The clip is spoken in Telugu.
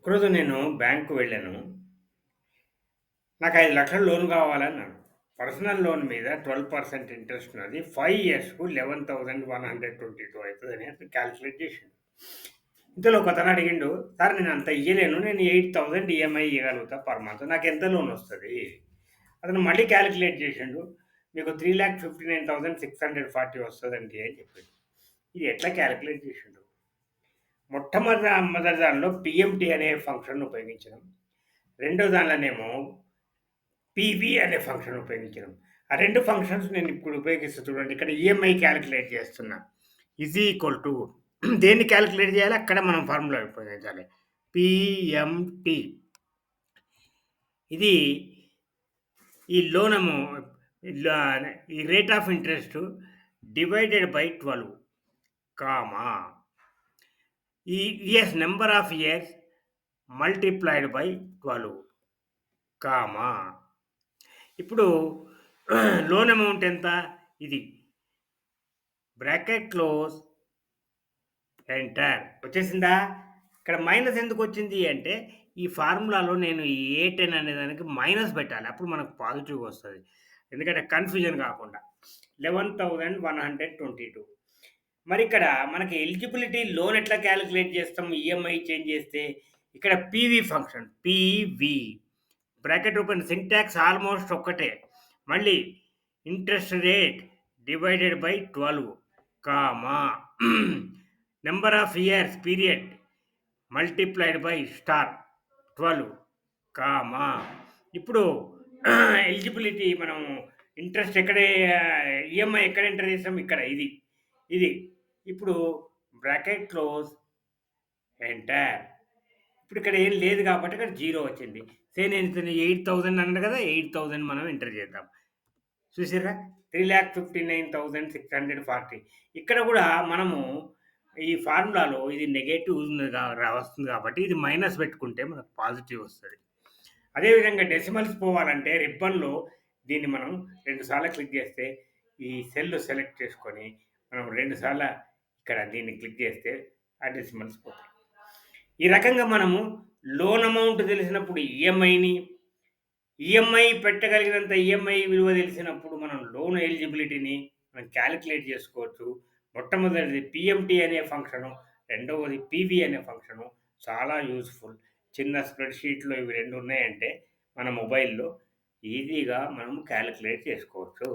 ఒకరోజు నేను బ్యాంక్‌కు వెళ్ళాను. నాకు 5,00,000 లోన్ కావాలన్నాను. పర్సనల్ లోన్ మీద 12% ఇంట్రెస్ట్ ఉన్నది. 5 ఇయర్స్‌కు 11,122 అయితదని అతను కాలిక్యులేట్ చేసిండు. ఇంతలో ఒకతను అడిగిండు, "సార్ నేను అంత ఇయ్యలేను. నేను 8,000 ఈఎంఐ ఇయ్యగలుగుతా పర్ మంత్. నాకెంత లోన్ వస్తది?" అతను మళ్ళీ కాలిక్యులేట్ చేసిండు. "మీకు 3,59,640 వస్తదండి" అని చెప్పిండు. ఇది ఎట్లా కాలిక్యులేట్ చేసిండు? మొదటి దానిలో పీఎంటీ అనే ఫంక్షన్‌ని ఉపయోగించడం. రెండో దానిలోనేమో పీవీ అనే ఫంక్షన్ ఉపయోగించడం. ఆ 2 ఫంక్షన్స్ నేను ఇప్పుడు ఉపయోగిస్తా చూడండి. ఇక్కడ ఈఎంఐ కాలిక్యులేట్ చేస్తున్నా. ఈజ్ ఈక్వల్ టు దేన్ని కాలిక్యులేట్ చేయాలి? అక్కడ మనం ఫార్ములా ఉపయోగించాలి. పీఎంటీ. ఇది ఈ లోనము లా ఈ rate of interest divided by 12 comma ఈ years number of years multiplied by 12 comma ఇప్పుడు లోన్ అమౌంట్ ఎంత? ఇది. Bracket close, enter. వచ్చేసిందా? ఇక్కడ మైనస్ ఎందుకొచ్చింది అంటే, ఈ ఫార్ములాలో నేను ఈ A10 అనే దానికి మైనస్ పెట్టాలి. అప్పుడు మనకు పాజిటివ్ వస్తది. ఎందుకంటే కన్‌ఫ్యూజన్ కాకుండా. 11,122. మరిక్కడ మనకి ఎలిజిబిలిటీ లోన్ ఎట్లా కాలిక్యులేట్ చేస్తాం ఈఎంఐ చేంజ్ చేస్తే? ఇక్కడ PV function. PV. Bracket open syntax almost ఒక్కటే. మళ్ళీ interest rate divided by 12 comma number of years period multiplied by star 12 comma ఇప్పుడు ఎలిజిబిలిటీ మనం ఇంట్రెస్ట్ ఎక్కడ ఈఎంఐ ఎక్కడ ఎంటర్ చేసాం? ఇక్కడ ఇది. ఇది. ఇప్పుడు బ్రాకెట్ క్లోజ్, ఎంటర్. ఇప్పుడు ఇక్కడ ఏం లేదు కాబట్టి ఇక్కడ 0 వచ్చింది. నేను 8,000 అన్నాను కదా! 8,000 మనం ఎంటర్ చేద్దాం. చూసిర్రా? 3,59,640. ఇక్కడ గూడా మనము ఈ ఫార్ములాలో ఇది నెగెటివ్ ఉన్నదిగా వస్తుంది కాబట్టి ఇది మైనస్ పెట్టుకుంటే మనకు పాజిటివ్ వస్తది. అదేవిధంగా డెసిమల్స్ పోవాలంటే రిబ్బన్‌లో దీన్ని మనం 2 సార్లు క్లిక్ చేస్తే ఈ సెల్ సెలెక్ట్ చేసుకొని మనం 2 సార్ల ఇక్కడ దీన్ని క్లిక్ చేస్తే ఆ డెసిమల్స్ పోతాయి. ఈ రకంగా మనము లోన్ అమౌంట్ తెలిసినప్పుడు ఈఎంఐ పెట్టగలిగినంత ఈఎంఐ విలువ తెలిసినప్పుడు మనం లోన్ ఎలిజిబిలిటీని మనం కాలిక్యులేట్ చేసుకోవచ్చు. మొట్టమొదటిది పీఎంటీ అనే ఫంక్షను, రెండవది పీవీ అనే ఫంక్షను చాలా యూజ్‌ఫుల్. చిన్న స్ప్రెడ్‌షీట్‌లో ఇవి 2 ఉన్నాయంటే మన మొబైల్‌లో ఈజీగా మనం కాలిక్యులేట్ చేసుకోవచ్చు.